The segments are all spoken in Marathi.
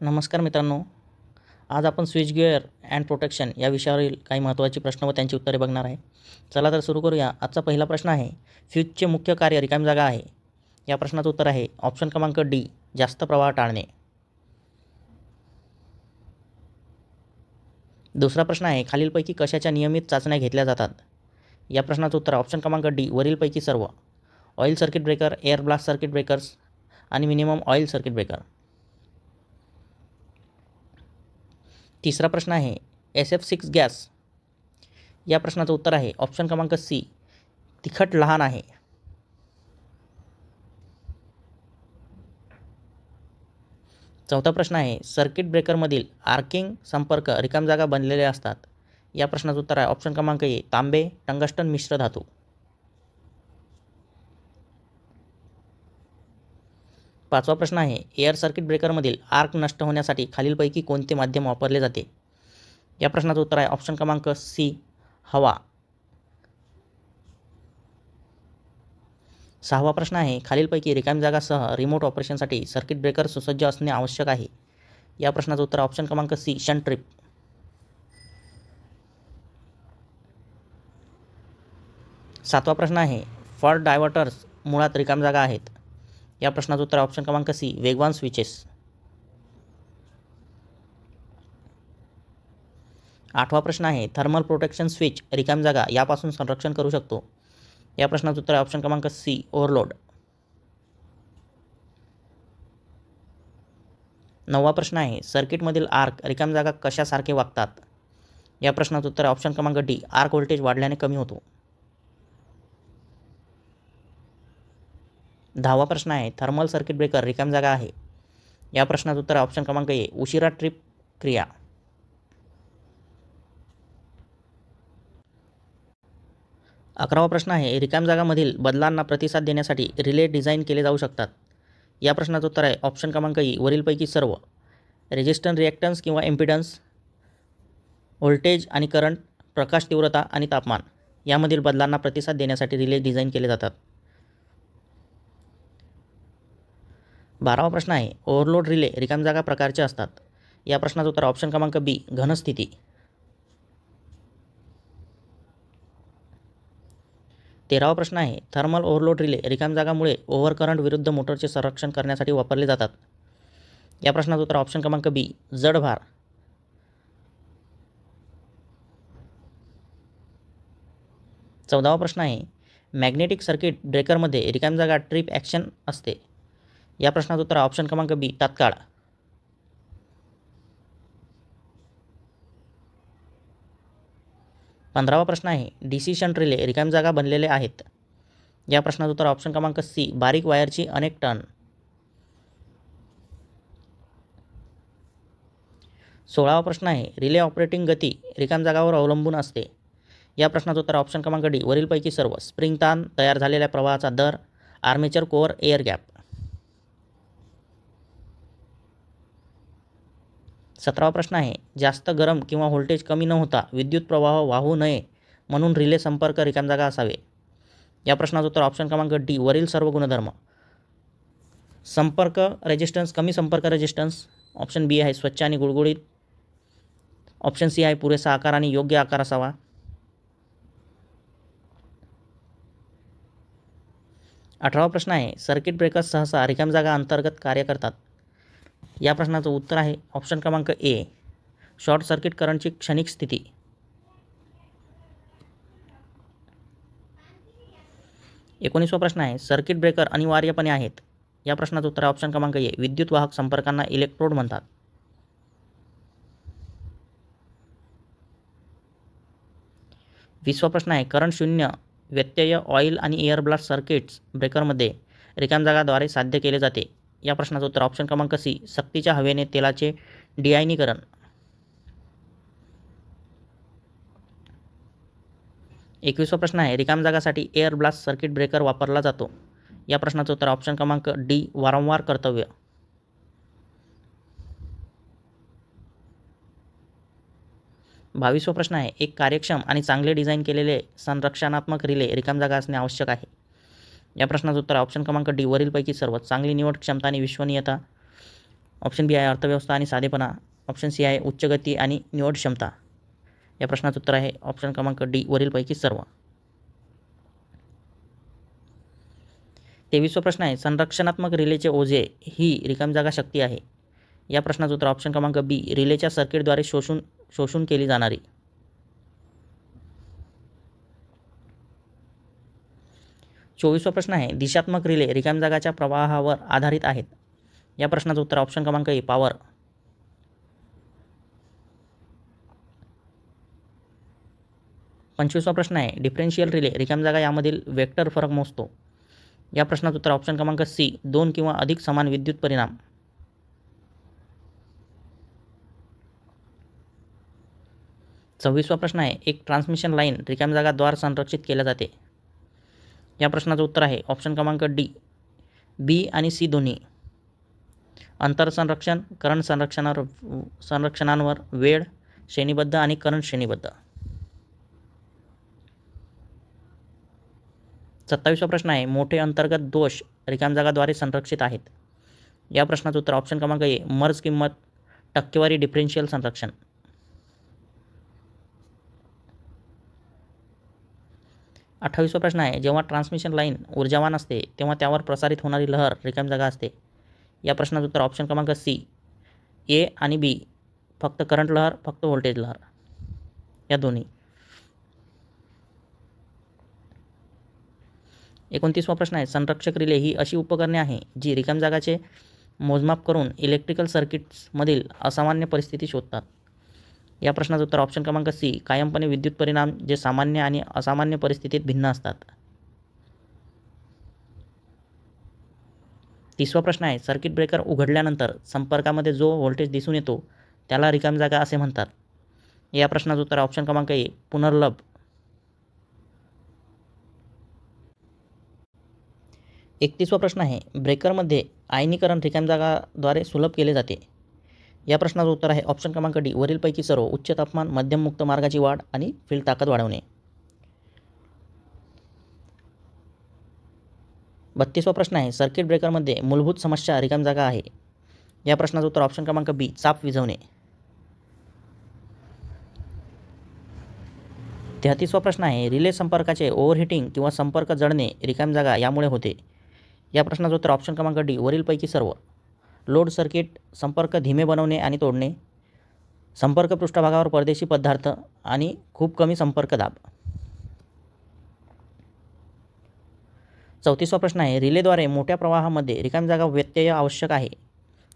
नमस्कार मित्रांनो, आज आपण स्विच गिअर अँड प्रोटेक्शन या विषयावरील काही महत्त्वाचे प्रश्न व त्यांची उत्तरे बघणार आहे. चला तर सुरू करूया. आजचा पहिला प्रश्न आहे, फ्यूजचे मुख्य कार्य रिकामी जागा आहे. या प्रश्नाचं उत्तर आहे ऑप्शन क्रमांक डी, जास्त प्रवाह टाळणे. दुसरा प्रश्न आहे, खालीलपैकी कशाच्या नियमित चाचण्या घेतल्या जातात. या प्रश्नाचं उत्तर ऑप्शन क्रमांक डी, वरीलपैकी सर्व. Oil circuit breaker, air blast circuit breakers आणि मिनिमम ऑइल सर्किट ब्रेकर. तिसरा प्रश्न आहे, SF6 गॅस. या प्रश्नाचं उत्तर आहे ऑप्शन क्रमांक सी, तिखट लहान आहे. चौथा प्रश्न आहे, सर्किट ब्रेकरमधील आर्किंग संपर्क रिकामी जागा बनलेले असतात. या प्रश्नाचं उत्तर आहे ऑप्शन क्रमांक ए, तांबे, टंगस्टन मिश्र धातू. पाचवा प्रश्न आहे, एअर सर्किट ब्रेकरमधील आर्क नष्ट होण्यासाठी खालीलपैकी कोणते माध्यम वापरले जाते. या प्रश्नाचं उत्तर आहे ऑप्शन क्रमांक सी, हवा. सहावा प्रश्न आहे, खालीलपैकी रिकामी जागासह रिमोट ऑपरेशनसाठी सर्किट ब्रेकर सुसज्ज असणे आवश्यक आहे. या प्रश्नाचं उत्तर ऑप्शन क्रमांक सी, शंट ट्रिप. सातवा प्रश्न आहे, फॉल्ट डायव्हर्टर्स मुळात रिकामी जागा आहेत. या प्रश्नाचं उत्तर ऑप्शन क्रमांक सी, वेगवान स्विचेस. आठवा प्रश्न आहे, थर्मल प्रोटेक्शन स्विच रिकामी जागा यापासून संरक्षण करू शकतो. या प्रश्नाचं उत्तर ऑप्शन क्रमांक सी, ओव्हरलोड. नववा प्रश्न आहे, सर्किटमधील आर्क रिकामी जागा कशासारखे वागतात. या प्रश्नाचं उत्तर ऑप्शन क्रमांक डी, आर्क व्होल्टेज वाढल्याने कमी होतो. दहावा प्रश्न आहे, थर्मल सर्किट ब्रेकर रिकामी जागा आहे. या प्रश्नाचं उत्तर ऑप्शन क्रमांक ए, उशिरा ट्रिप क्रिया. 11वा प्रश्न आहे, रिकामी जागामधील बदलांना प्रतिसाद देण्यासाठी रिले डिझाईन केले जाऊ शकतात. या प्रश्नाचं उत्तर आहे ऑप्शन क्रमांक ई, वरीलपैकी सर्व. रेजिस्टन्स, रिॲक्टन्स किंवा इम्पिडन्स, व्होल्टेज आणि करंट, प्रकाश तीव्रता आणि तापमान यामधील बदलांना प्रतिसाद देण्यासाठी रिले डिझाईन केले जातात. 12वा प्रश्न आहे, ओव्हरलोड रिले रिकामी जागा प्रकारचे असतात. या प्रश्नाचं उत्तर ऑप्शन क्रमांक बी, घनस्थिती. 13वा प्रश्न आहे, थर्मल ओव्हरलोड रिले रिकामी जागामुळे ओव्हरकरंट विरुद्ध मोटरचे संरक्षण करण्यासाठी वापरले जातात. या प्रश्नाचं उत्तर ऑप्शन क्रमांक बी, जड भार. 14वा प्रश्न आहे, मॅग्नेटिक सर्किट ब्रेकरमध्ये रिकामी जागा ट्रिप ॲक्शन असते. या प्रश्नाचं उत्तर ऑप्शन क्रमांक बी, तात्काळ. 15वा प्रश्न आहे, DC शंट रिले रिकामी जागा बनलेले आहेत. या प्रश्नाचं उत्तर ऑप्शन क्रमांक सी, बारीक वायरची अनेक टर्न. 16वा प्रश्न आहे, रिले ऑपरेटिंग गती रिकामी जागावर अवलंबून असते. या प्रश्नाचं उत्तर ऑप्शन क्रमांक डी, वरीलपैकी सर्व. स्प्रिंग ताण, तयार झालेल्या प्रवाहाचा दर, आर्मेचर कोअर एअर गॅप. 17वा प्रश्न आहे, जास्त गरम किंवा व्होल्टेज कमी न होता विद्युत प्रवाह वाहू नये म्हणून रिले संपर्क रिकामी जागा असावे. या प्रश्नाचं उत्तर ऑप्शन क्रमांक डी, वरील सर्व गुणधर्म. संपर्क रेजिस्टन्स, कमी संपर्क रेजिस्टन्स. ऑप्शन बी आहे स्वच्छ आणि गुळगुळीत. ऑप्शन सी आहे पुरेसा आकार आणि योग्य आकार असावा. अठरावा प्रश्न आहे, सर्किट ब्रेकर्स सहसा रिकामी जागा अंतर्गत कार्य करतात. या प्रश्नाचं उत्तर आहे ऑप्शन क्रमांक ए, शॉर्ट सर्किट करंटची क्षणिक स्थिती. 19वा प्रश्न आहे, सर्किट ब्रेकर अनिवार्यपणे आहेत. या प्रश्नाचं उत्तर ऑप्शन क्रमांक ए, विद्युत वाहक संपर्कांना इलेक्ट्रोड म्हणतात. 20वा प्रश्न आहे, करंट शून्य व्यत्यय ऑइल आणि एअर ब्लास्ट सर्किट्स ब्रेकरमध्ये रिकामी जागाद्वारे साध्य केले जाते. या प्रश्नाचं उत्तर ऑप्शन क्रमांक सी, सक्तीच्या हवेने तेलाचे डिआयनीकरण. 21वा प्रश्न आहे, रिकामी जागासाठी एअर ब्लास्ट सर्किट ब्रेकर वापरला जातो. या प्रश्नाचं उत्तर ऑप्शन क्रमांक डी, वारंवार कर्तव्य. 22वा प्रश्न आहे, एक कार्यक्षम आणि चांगले डिझाईन केलेले संरक्षणात्मक रिले रिकामी जागा असणे आवश्यक आहे. या प्रश्नाचं उत्तर ऑप्शन क्रमांक डी, वरीलपैकी सर्व. चांगली निवड, क्षमता आणि विश्वसनीयता. ऑप्शन बी आहे अर्थव्यवस्था आणि साधेपणा. ऑप्शन सी आहे उच्च गती आणि निवड क्षमता. या प्रश्नाचं उत्तर आहे ऑप्शन क्रमांक डी वरीलपैकी सर्व. 23वा प्रश्न आहे संरक्षणात्मक रिलेचे ओझे ही रिकामी जागा शक्ती आहे. या प्रश्नाचं उत्तर ऑप्शन क्रमांक बी रिलेच्या सर्किटद्वारे शोषून केली जाणारी. 24वा प्रश्न आहे दिशात्मक रिले रिकामी जागाच्या प्रवाहावर आधारित आहेत. या प्रश्नाचं उत्तर ऑप्शन क्रमांक ए पॉवर. 25वा प्रश्न आहे डिफरेन्शियल रिले रिकामी जागा यामधील वेक्टर फरक मोजतो. या प्रश्नाचं उत्तर ऑप्शन क्रमांक सी 2 किंवा अधिक समान विद्युत परिणाम. 26वा प्रश्न आहे एक ट्रान्समिशन लाईन रिकामी जागा द्वार संरक्षित केल्या जाते. या प्रश्नाचं उत्तर आहे ऑप्शन क्रमांक डी बी आणि सी दोन्ही. अंतरसंरक्षण करंट संरक्षणांवर वेळ श्रेणीबद्ध आणि करंट श्रेणीबद्ध. 27वा प्रश्न आहे मोठे अंतर्गत दोष रिकामी जागाद्वारे संरक्षित आहेत. या प्रश्नाचं उत्तर ऑप्शन क्रमांक ए मर्ज किंमत टक्केवारी डिफरेन्शियल संरक्षण. 28वा प्रश्न आहे जेव्हा ट्रान्समिशन लाईन ऊर्जावान असते तेव्हा त्यावर प्रसारित होणारी लहर रिकामी जागा असते. या प्रश्नाचं उत्तर ऑप्शन क्रमांक सी ए आणि बी फक्त करंट लहर फक्त व्होल्टेज लहर या दोन्ही. 29वा प्रश्न आहे संरक्षक रिले ही अशी उपकरणे आहे जी रिकामी जागाचे मोजमाप करून इलेक्ट्रिकल सर्किट्समधील असामान्य परिस्थिती शोधतात. या प्रश्नाचं उत्तर ऑप्शन क्रमांक सी कायमपणे विद्युत परिणाम जे सामान्य आणि असामान्य परिस्थितीत भिन्न असतात. 30वा प्रश्न आहे सर्किट ब्रेकर उघडल्यानंतर संपर्कामध्ये जो व्होल्टेज दिसून येतो त्याला रिकामी जागा असे म्हणतात. या प्रश्नाचं उत्तर ऑप्शन क्रमांक ए पुनर्लभ. 31वा प्रश्न आहे ब्रेकरमध्ये आयनीकरण रिकामी जागाद्वारे सुलभ केले जाते. या प्रश्नाचं उत्तर आहे ऑप्शन क्रमांक डी वरीलपैकी सर्व उच्च तापमान मध्यम मुक्त मार्गाची वाढ आणि फील्ड ताकद वाढवणे. 32वा प्रश्न आहे सर्किट ब्रेकरमध्ये मूलभूत समस्या रिकामी जागा आहे. या प्रश्नाचं उत्तर ऑप्शन क्रमांक बी चाप विझवणे. 33वा प्रश्न आहे रिले संपर्काचे ओव्हरहीटिंग किंवा संपर्क जळणे रिकामी जागा यामुळे होते. या प्रश्नाचं उत्तर ऑप्शन क्रमांक डी वरीलपैकी सर्व. लोड सर्किट संपर्क धीमे बनवणे आणि तोडणे संपर्क पृष्ठभागावर परदेशी पदार्थ आणि खूप कमी संपर्क दाब. 34वा प्रश्न आहे रिलेद्वारे मोठ्या प्रवाहामध्ये रिकामी जागा व्यत्यय आवश्यक आहे.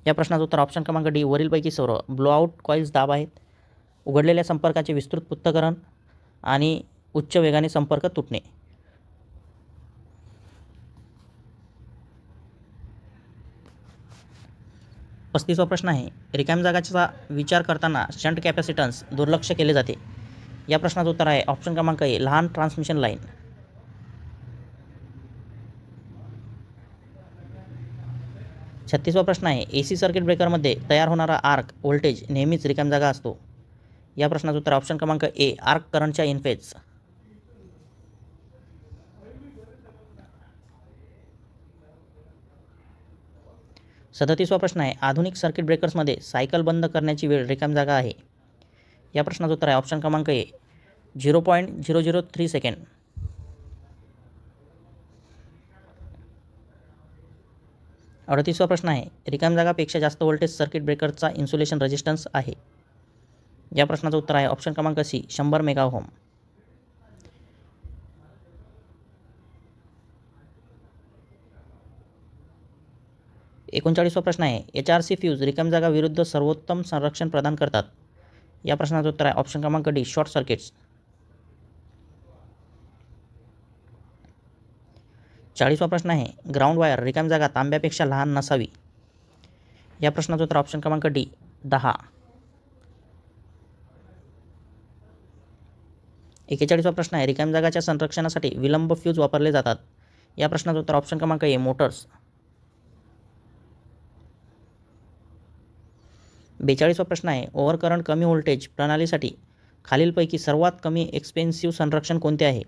या प्रश्नाचं उत्तर ऑप्शन क्रमांक डी वरीलपैकी सर्व. ब्लोआउट कॉइल्स दाब आहेत उघडलेल्या संपर्काचे विस्तृत पृथक्करण आणि उच्च वेगाने संपर्क तुटणे. 35वा प्रश्न आहे रिकामी जागाचा विचार करताना शंट कॅपॅसिटन्स दुर्लक्ष केले जाते. या प्रश्नाचं उत्तर आहे ऑप्शन क्रमांक ए लहान ट्रान्समिशन लाईन. 36वा प्रश्न आहे AC सर्किट ब्रेकरमध्ये तयार होणारा आर्क व्होल्टेज नेहमीच रिकामी जागा असतो. या प्रश्नाचं उत्तर ऑप्शन क्रमांक ए आर्क करंटच्या इन फेज. 37वा प्रश्न आहे आधुनिक सर्किट ब्रेकर्समध्ये सायकल बंद करण्याची वेळ रिकामी जागा आहे. या प्रश्नाचं उत्तर आहे ऑप्शन क्रमांक ए 0.003 सेकंड. 38वा प्रश्न आहे रिकामी जागापेक्षा जास्त व्होल्टेज सर्किट ब्रेकरचा इन्सुलेशन रेजिस्टन्स आहे. या प्रश्नाचं उत्तर आहे ऑप्शन क्रमांक सी 100 मेगा ओहम. 39वा प्रश्न आहे HRC फ्यूज रिकामी जागा विरुद्ध सर्वोत्तम संरक्षण प्रदान करतात. या प्रश्नाचं उत्तर आहे ऑप्शन क्रमांक डी शॉर्ट सर्किट्स. 40वा प्रश्न आहे ग्राउंड वायर रिकामी जागा तांब्यापेक्षा लहान नसावी. या प्रश्नाचं उत्तर ऑप्शन क्रमांक डी 10. 41वा प्रश्न आहे रिकामी जागाच्या संरक्षणासाठी विलंब फ्यूज वापरले जातात. या प्रश्नाचं उत्तर ऑप्शन क्रमांक ए मोटर्स. 42वा प्रश्न आहे ओव्हरकरंट कमी व्होल्टेज प्रणालीसाठी खालीलपैकी सर्वात कमी एक्सपेन्सिव्ह संरक्षण कोणते आहे.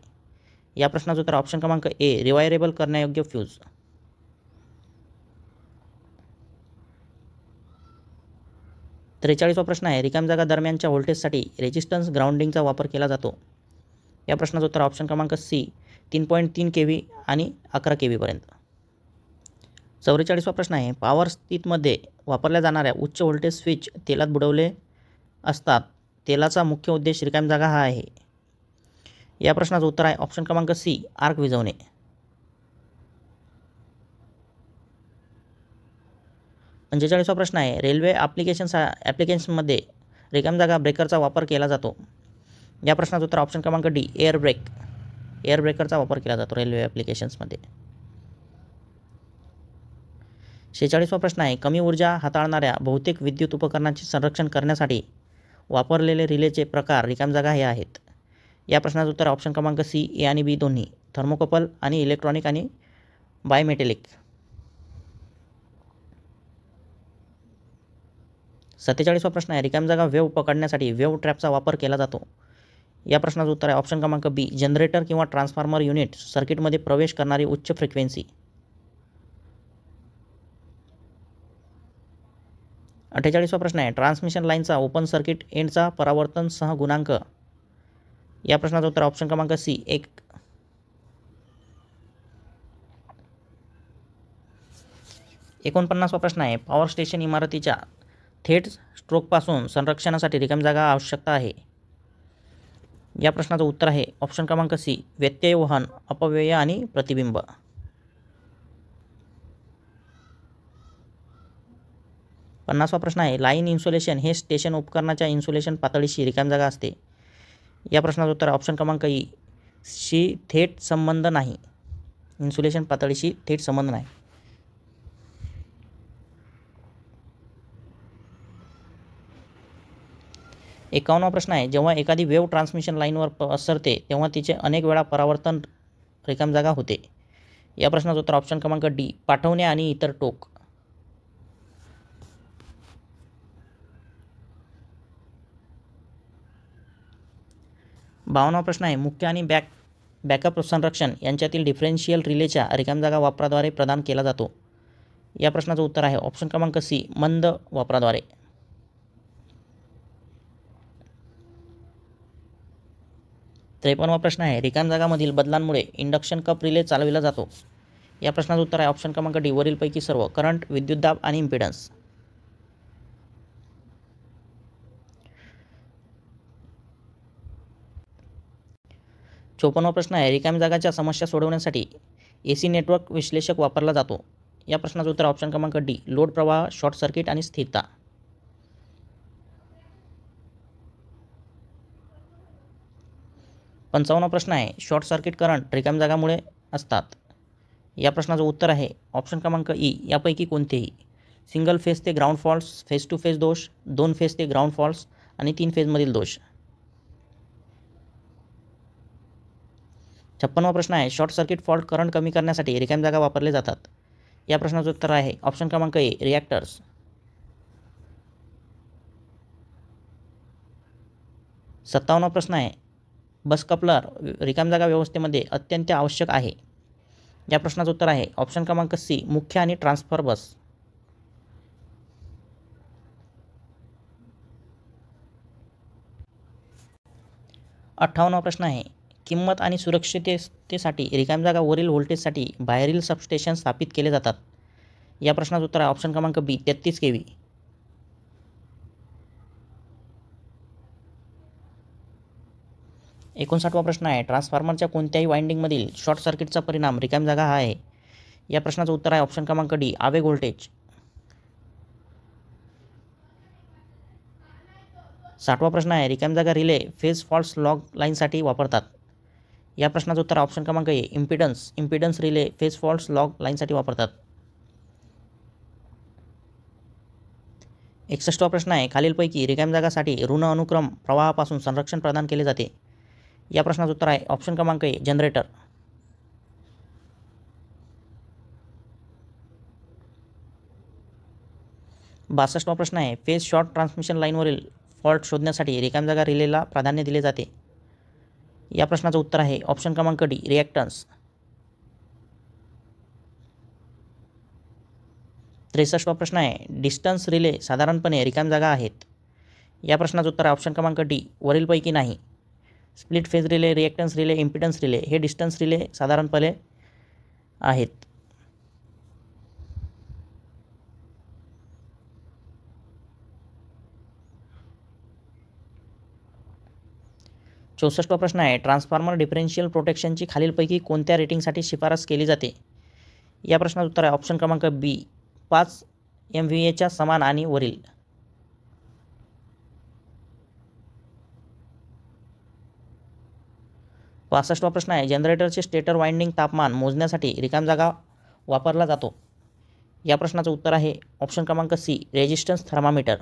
या प्रश्नाचं उत्तर ऑप्शन क्रमांक ए रिवायरेबल करण्यायोग्य फ्यूज. 43वा प्रश्न आहे रिकाम जागा दरम्यानच्या व्होल्टेजसाठी रेजिस्टन्स ग्राउंडिंगचा वापर केला जातो. या प्रश्नाचं उत्तर ऑप्शन क्रमांक सी 3.3 kV आणि 11 kV पर्यंत. 44वा प्रश्न आहे पॉवर स्थितीमध्ये वापरल्या जाणाऱ्या उच्च व्होल्टेज स्विच तेलात बुडवले असतात. तेलाचा मुख्य उद्देश रिकाम जागा हा आहे. या प्रश्नाचं उत्तर आहे ऑप्शन क्रमांक सी आर्क विझवणे. 45वा प्रश्न आहे रेल्वे ॲप्लिकेशन्समध्ये रिकाम जागा ब्रेकरचा वापर केला जातो. या प्रश्नाचं उत्तर ऑप्शन क्रमांक डी एअर ब्रेकरचा वापर केला जातो रेल्वे ॲप्लिकेशन्समध्ये. 46वा प्रश्न आहे कमी ऊर्जा हाताळणाऱ्या बहुतेक विद्युत उपकरणांचे संरक्षण करण्यासाठी वापरलेले रिलेचे प्रकार रिकाम जागा हे आहेत. या प्रश्नाचं उत्तर ऑप्शन क्रमांक सी ए आणि बी दोन्ही थर्मोकपल आणि इलेक्ट्रॉनिक आणि बायमेटेलिक. 47वा प्रश्न आहे रिकाम जागा वेव्ह पकडण्यासाठी वेव्ह ट्रॅपचा वापर केला जातो. या प्रश्नाचं उत्तर आहे ऑप्शन क्रमांक बी जनरेटर किंवा ट्रान्सफॉर्मर युनिट सर्किटमध्ये प्रवेश करणारी उच्च फ्रिक्वेन्सी. 48वा प्रश्न आहे ट्रान्समिशन लाईनचा ओपन सर्किट एंडचा परावर्तन सह गुणांक. या प्रश्नाचं उत्तर ऑप्शन क्रमांक सी 1. 49वा प्रश्न आहे पॉवर स्टेशन इमारतीच्या थेट स्ट्रोकपासून संरक्षणासाठी रिकाम जागा आवश्यकता आहे. या प्रश्नाचं उत्तर आहे ऑप्शन क्रमांक सी व्यत्यय वहन अपव्यय आणि प्रतिबिंब. 50वा प्रश्न आहे लाईन इन्सुलेशन हे स्टेशन उपकरणाच्या इन्सुलेशन पातळीशी रिकाम जागा असते. या प्रश्नाचं उत्तर ऑप्शन क्रमांक ई शी थेट संबंध नाही. इन्सुलेशन पातळीशी थेट संबंध नाही. 51वा प्रश्न आहे जेव्हा एखादी वेव्ह ट्रान्समिशन लाईनवर पसरते तेव्हा तिचे अनेक वेळा परावर्तन रिकाम जागा होते. या प्रश्नाचं उत्तर ऑप्शन क्रमांक डी पाठवणे आणि इतर टोक. 52वा प्रश्न आहे मुख्य आणि बॅकअप संरक्षण यांच्यातील डिफरेन्शियल रिलेच्या रिकाम जागा वापराद्वारे प्रदान केला जातो. या प्रश्नाचं उत्तर आहे ऑप्शन क्रमांक सी मंद वापराद्वारे. 53वा प्रश्न आहे रिकाम जागामधील बदलांमुळे इंडक्शन कप रिले चालविला जातो. या प्रश्नाचं उत्तर आहे ऑप्शन क्रमांक डी वरीलपैकी सर्व करंट विद्युतदाब आणि इम्पिडन्स. 54वा प्रश्न आहे रिकाम जागाच्या समस्या सोडवण्यासाठी AC नेटवर्क विश्लेषक वापरला जातो. या प्रश्नाचं उत्तर ऑप्शन क्रमांक डी लोड प्रवाह शॉर्ट सर्किट आणि स्थिरता. 55वा प्रश्न आहे शॉर्ट सर्किट करंट रिकाम जागामुळे असतात. या प्रश्नाचं उत्तर आहे ऑप्शन क्रमांक ई यापैकी कोणतेही. सिंगल फेज ते ground faults, face two phase दोष, 2 फेज ते ग्राउंड फॉल्ट्स आणि 3 फेजमधील दोष. 56वा प्रश्न आहे शॉर्ट सर्किट फॉल्ट करंट कमी करण्यासाठी रिकाम जागा वापरले जातात. या प्रश्नाचं उत्तर आहे ऑप्शन क्रमांक ए रिॲक्टर्स. 57वा प्रश्न आहे बस कपलर रिकाम जागा व्यवस्थेमध्ये अत्यंत आवश्यक आहे. या प्रश्नाचं उत्तर आहे ऑप्शन क्रमांक सी मुख्य आणि ट्रान्सफर बस. 58वा प्रश्न आहे किंमत आणि सुरक्षिततेसाठी रिकाम जागा वरील व्होल्टेजसाठी बाहेरील सबस्टेशन स्थापित केले जातात. या प्रश्नाचं उत्तर आहे ऑप्शन क्रमांक बी 33 kV. 59वा प्रश्न आहे ट्रान्सफॉर्मरच्या कोणत्याही वाइंडिंगमधील शॉर्ट सर्किटचा परिणाम रिकाम जागा हा आहे. या प्रश्नाचं उत्तर आहे ऑप्शन क्रमांक डी आवेग व्होल्टेज. 60वा प्रश्न आहे रिकाम जागा रिले फेज फॉल्ट्स लॉग लाईनसाठी वापरतात. या प्रश्नाचं उत्तर ऑप्शन क्रमांक A impedance relay phase faults long लाईनसाठी वापरतात. 61वा प्रश्न आहे खालीलपैकी रिकाम जागासाठी ऋण अनुक्रम प्रवाहापासून संरक्षण प्रदान केले जाते. या प्रश्नाचं उत्तर आहे ऑप्शन क्रमांक ए जनरेटर. 62वा प्रश्न आहे फेज शॉर्ट ट्रान्समिशन लाईनवरील फॉल्ट शोधण्यासाठी रिकाम जागा रिलेला प्राधान्य दिले जाते. या प्रश्नाचं उत्तर आहे ऑप्शन क्रमांक डी रिॲक्टन्स. 63वा प्रश्न आहे डिस्टन्स रिले साधारणपणे रिकाम जागा आहेत. या प्रश्नाचं उत्तर आहे ऑप्शन क्रमांक डी वरीलपैकी नाही. Split phase relay, reactance relay, impedance relay हे डिस्टन्स रिले साधारणपणे आहेत. 64वा प्रश्न आहे ट्रान्सफॉर्मर डिफरेन्शियल प्रोटेक्शनची खालीलपैकी कोणत्या रेटिंगसाठी शिफारस केली जाते. या प्रश्नाचं उत्तर आहे ऑप्शन क्रमांक बी 5 MVAच्या समान आणि वरील. 65वा प्रश्न आहे जनरेटरचे स्टेटर वाइंडिंग तापमान मोजण्यासाठी रिकाम जागा वापरला जातो. या प्रश्नाचं उत्तर आहे ऑप्शन क्रमांक सी रेजिस्टन्स थर्मामीटर.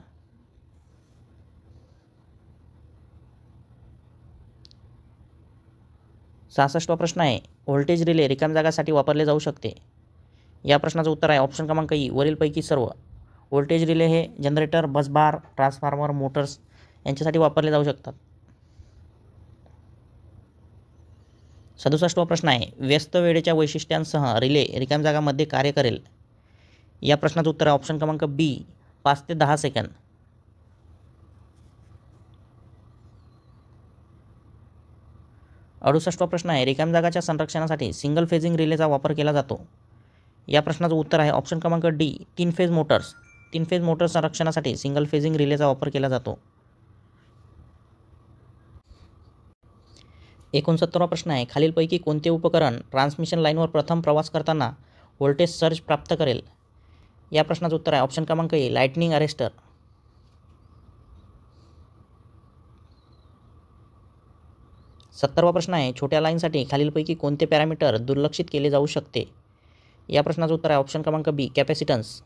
66वा प्रश्न आहे व्होल्टेज रिले रिकाम जागासाठी वापरले जाऊ शकते. या प्रश्नाचं उत्तर आहे ऑप्शन क्रमांक ई वरीलपैकी सर्व. व्होल्टेज रिले हे जनरेटर, बसबार, ट्रान्सफॉर्मर, मोटर्स यांच्यासाठी वापरले जाऊ शकतात. 67वा प्रश्न आहे व्यस्त वेळेच्या वैशिष्ट्यांसह रिले रिकाम जागामध्ये कार्य करेल. या प्रश्नाचं उत्तर आहे ऑप्शन क्रमांक बी 5 ते 10 सेकंद. 68वा प्रश्न आहे रिकाम जागाच्या संरक्षणासाठी सिंगल फेजिंग रिलेचा वापर केला जातो. या प्रश्नाचं उत्तर आहे ऑप्शन क्रमांक D 3 phase Motors. 3 phase motor संरक्षणासाठी सिंगल फेजिंग रिलेचा वापर केला जातो. 69वा प्रश्न आहे खालीलपैकी कोणते उपकरण ट्रान्समिशन लाईनवर प्रथम प्रवास करताना व्होल्टेज सर्ज प्राप्त करेल. या प्रश्नाचं उत्तर आहे ऑप्शन क्रमांक ए लाइटनिंग अरेस्टर. 70वा प्रश्न आहे छोट्या लाईनसाठी खालीलपैकी कोणते पॅरामीटर दुर्लक्षित केले जाऊ शकते. या प्रश्नाचं उत्तर आहे ऑप्शन क्रमांक बी कॅपॅसिटन्स.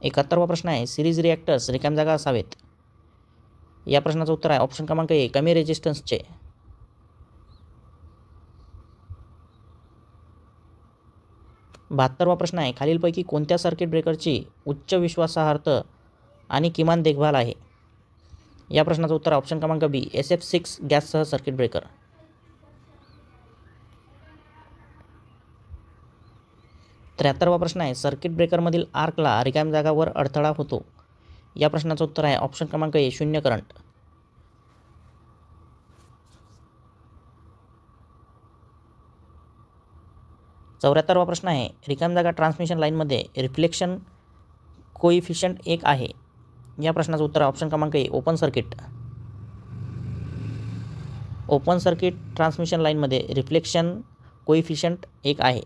71वा प्रश्न आहे सिरीज रिॲक्टर्स रिकाम जागा असावेत. या प्रश्नाचं उत्तर आहे ऑप्शन क्रमांक ए कमी रेजिस्टन्सचे. 72वा प्रश्न आहे खालीलपैकी कोणत्या सर्किट ब्रेकरची उच्च विश्वासार्हता आणि किमान देखभाल आहे. या प्रश्नाचं उत्तर आहे ऑप्शन क्रमांक बी SF6 गॅससह सर्किट ब्रेकर. 73वा प्रश्न आहे सर्किट ब्रेकरमधील आर्कला रिकाम जागावर अडथळा होतो. या प्रश्नाचं उत्तर आहे ऑप्शन क्रमांक ए 0 करंट. 74वा प्रश्न आहे रिकाम जागा ट्रान्समिशन लाईनमध्ये रिफ्लेक्शन कोइफिशियंट 1 आहे. या प्रश्नाचं उत्तर आहे ऑप्शन क्रमांक A open circuit. Open circuit transmission लाईनमध्ये रिफ्लेक्शन कोइफिशियंट 1 आहे.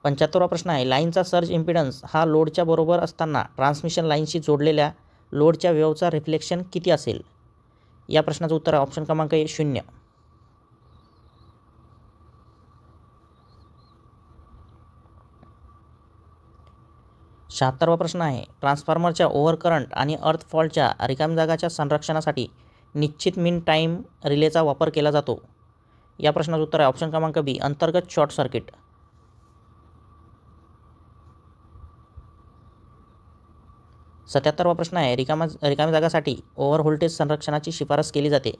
75वा प्रश्न आहे लाईनचा सर्ज इम्पिडन्स हा लोडच्या बरोबर असताना ट्रान्समिशन लाईनशी जोडलेल्या लोडच्या वेव्हचा रिफ्लेक्शन किती असेल. या प्रश्नाचं उत्तर आहे ऑप्शन क्रमांक ए 0. 76वा प्रश्न आहे ट्रान्सफॉर्मरच्या ओव्हरकरंट आणि अर्थ फॉल्टच्या रिकाम जागाच्या संरक्षणासाठी निश्चित मीन टाईम रिलेचा वापर केला जातो. या प्रश्नाचं उत्तर आहे ऑप्शन क्रमांक बी अंतर्गत शॉर्ट सर्किट. 77वा प्रश्न आहे रिकाम्या जागासाठी ओव्हर व्होल्टेज संरक्षणाची शिफारस केली जाते.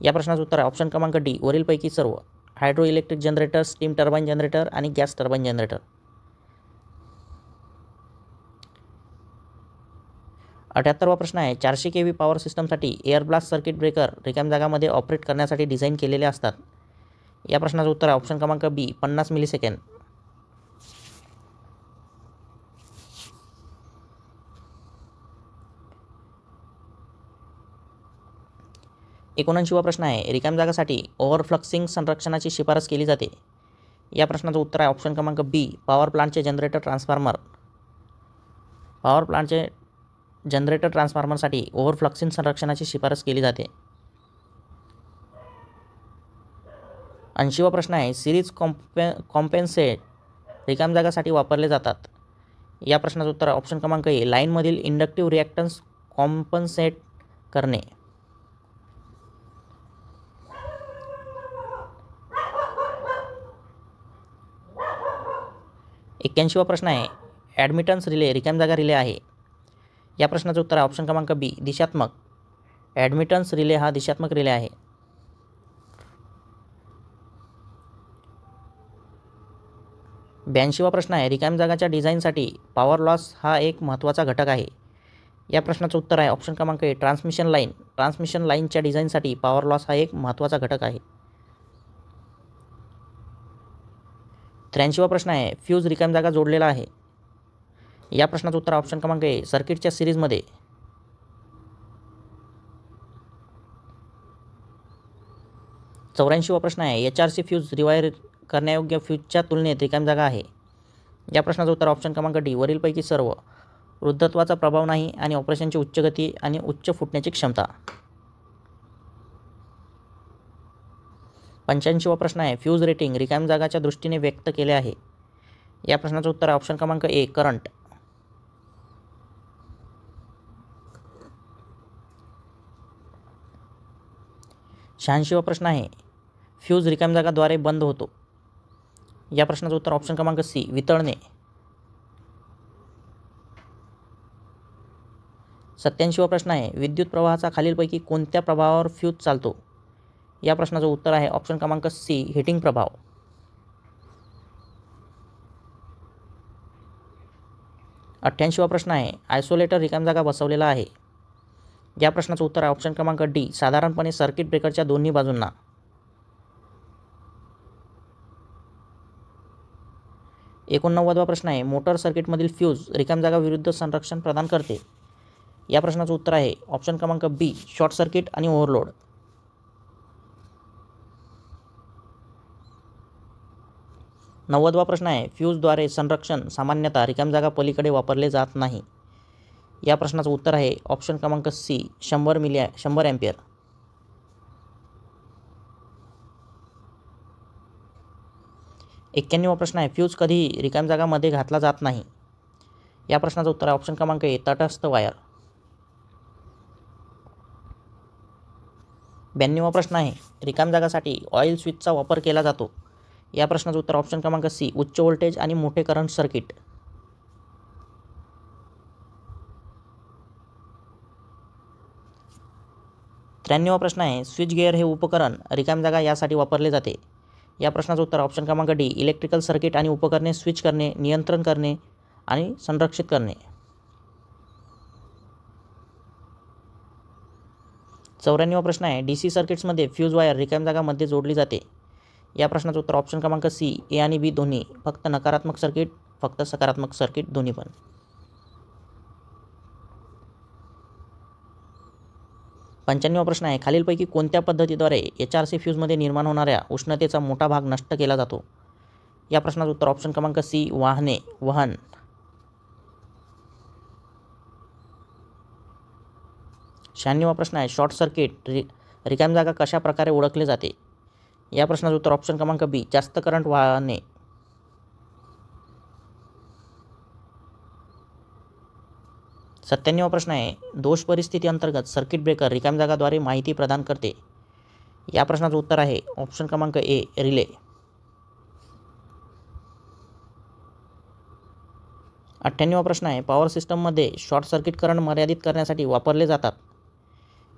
या प्रश्नाचं उत्तर आहे ऑप्शन क्रमांक डी वरीलपैकी सर्व. Hydro electric generator, steam turbine generator आणि गॅस टर्बाईन जनरेटर. 78वा प्रश्न आहे 400 kV पॉवर सिस्टमसाठी एअर ब्लास्ट सर्किट ब्रेकर रिकाम जागामध्ये ऑपरेट करण्यासाठी डिझाईन केलेले असतात. या प्रश्नाचं उत्तर आहे ऑप्शन क्रमांक बी 50 मिलीसेकंद. 79वा प्रश्न आहे रिकाम जागासाठी ओव्हरफ्लक्सिंग संरक्षणाची शिफारस केली जाते. या प्रश्नाचं उत्तर आहे ऑप्शन क्रमांक बी पॉवर प्लांटचे जनरेटर ट्रान्सफॉर्मर. पॉवर प्लांटचे जनरेटर ट्रान्सफॉर्मरसाठी ओव्हरफ्लक्सिंग संरक्षणाची शिफारस केली जाते. 80वा प्रश्न आहे सिरीज कॉम्पेन्सेट रिकाम जागासाठी वापरले जातात. या प्रश्नाचं उत्तर ऑप्शन क्रमांक ए लाईनमधील इंडक्टिव्ह रिॲक्टन्स कॉम्पन्सेट करणे. 81वा प्रश्न आहे ॲडमिटन्स रिले रिकाम जागा रिले आहे. या प्रश्नाचं उत्तर आहे ऑप्शन क्रमांक बी दिशात्मक. ॲडमिटन्स रिले हा दिशात्मक रिले आहे. 82वा प्रश्न आहे, रिकाम्या जागाच्या डिझाईनसाठी पॉवर लॉस हा एक महत्त्वाचा घटक आहे. या प्रश्नाचं उत्तर आहे ऑप्शन क्रमांक ए ट्रान्समिशन लाईन. ट्रान्समिशन लाईनच्या डिझाईनसाठी पॉवर लॉस हा एक महत्त्वाचा घटक आहे. 83वा प्रश्न आहे, फ्यूज रिकाम्या जागा जोडलेला आहे. या प्रश्नाचं उत्तर ऑप्शन क्रमांक ए सर्किटच्या सिरीजमध्ये. 84वा प्रश्न आहे, HRC फ्यूज रिवायर करण्यायोग्य फ्यूजच्या तुलनेत रिकाम्या जागा आहे. या प्रश्नाचं उत्तर ऑप्शन क्रमांक डी वरीलपैकी सर्व. वृद्धत्वाचा प्रभाव नाही आणि ऑपरेशनची उच्च गती आणि उच्च फुटण्याची क्षमता. 85वा प्रश्न आहे, फ्यूज रेटिंग रिकाम्या जागाच्या दृष्टीने व्यक्त केले आहे. या प्रश्नाचं उत्तर ऑप्शन क्रमांक ए करंट. 86वा प्रश्न आहे, फ्यूज रिकाम्या जागाद्वारे बंद होतो. या प्रश्नाचं उत्तर ऑप्शन क्रमांक सी वितळणे. 87वा प्रश्न आहे, विद्युत प्रवाहाचा खालीलपैकी कोणत्या प्रभावावर फ्यूज चालतो. या प्रश्नाचं उत्तर आहे ऑप्शन क्रमांक सी हिटिंग प्रभाव. 88वा प्रश्न आहे, आयसोलेटर रिकाम्या जागा बसवलेला आहे. या प्रश्नाचं उत्तर आहे ऑप्शन क्रमांक डी साधारणपणे सर्किट ब्रेकरच्या दोन्ही बाजूंना. 89वा प्रश्न आहे, मोटर सर्किटमधील फ्यूज रिकाम्या जागा विरुद्ध संरक्षण प्रदान करते. या प्रश्नाचं उत्तर आहे ऑप्शन क्रमांक बी शॉर्ट सर्किट आणि ओव्हरलोड. 90वा प्रश्न आहे, फ्यूजद्वारे संरक्षण सामान्यतः रिकाम्या जागा पलीकडे वापरले जात नाही. या प्रश्नाचं उत्तर आहे ऑप्शन क्रमांक सी 100 अँपिअर. 91वा प्रश्न आहे, फ्यूज कधीही रिकाम्या जागामध्ये घातला जात नाही. या प्रश्नाचं उत्तर आहे ऑप्शन क्रमांक ए तटस्थ वायर. 92वा प्रश्न आहे, रिकाम्या जागासाठी ऑइल स्विचचा वापर केला जातो. या प्रश्नाचं उत्तर ऑप्शन क्रमांक सी उच्च व्होल्टेज आणि मोठे करंट सर्किट. 93वा प्रश्न आहे, स्विच गिअर हे उपकरण रिकाम्या जागा यासाठी वापरले जाते. या प्रश्नाचं उत्तर ऑप्शन क्रमांक डी इलेक्ट्रिकल सर्किट आणि उपकरणे स्विच करणे, नियंत्रण करणे आणि संरक्षित करणे. 94वा प्रश्न आहे, DC सर्किट्समध्ये फ्यूज वायर रिकाम्या जागामध्ये जोडली जाते. या प्रश्नाचं उत्तर ऑप्शन क्रमांक सी ए आणि बी दोन्ही, फक्त नकारात्मक सर्किट, फक्त सकारात्मक सर्किट दोन्ही पण. 95वा प्रश्न आहे, खालीलपैकी कोणत्या पद्धतीद्वारे HRC फ्यूजमध्ये निर्माण होणाऱ्या उष्णतेचा मोठा भाग नष्ट केला जातो. या प्रश्नाचं उत्तर ऑप्शन क्रमांक सी वहन. 96वा प्रश्न आहे, शॉर्ट सर्किट रिकाम्या जागा कशा प्रकारे ओळखले जाते. या प्रश्नाचं उत्तर ऑप्शन क्रमांक बी जास्त करंट वाहने. 97वा प्रश्न आहे, दोष परिस्थिती अंतर्गत सर्किट ब्रेकर रिकाम्या जागाद्वारे माहिती प्रदान करते. या प्रश्नाचं उत्तर आहे ऑप्शन क्रमांक ए रिले. 98वा प्रश्न आहे, पॉवर सिस्टममध्ये शॉर्ट सर्किट करंट मर्यादित करण्यासाठी वापरले जातात.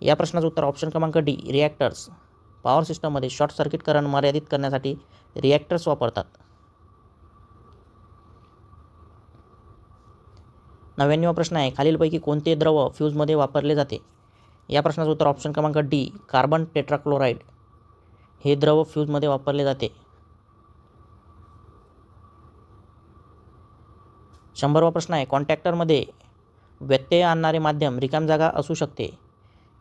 या प्रश्नाचं उत्तर ऑप्शन क्रमांक डी रिॲक्टर्स. पॉवर सिस्टममध्ये शॉर्ट सर्किट करंट मर्यादित करण्यासाठी रिॲक्टर्स वापरतात. 99वा प्रश्न आहे, खालीलपैकी कोणते द्रव फ्यूजमध्ये वापरले जाते. या प्रश्नाचं उत्तर ऑप्शन क्रमांक डी कार्बन टेट्राक्लोराइड हे द्रव फ्यूजमध्ये वापरले जाते. 100वा प्रश्न आहे, कॉन्टॅक्टरमध्ये व्यत्यय आणणारे माध्यम रिकाम्या जागा असू शकते.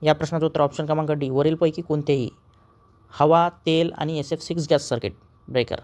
या प्रश्नाचं उत्तर ऑप्शन क्रमांक डी वरीलपैकी कोणतेही. हवा, तेल आणि SF6 गॅस सर्किट ब्रेकर.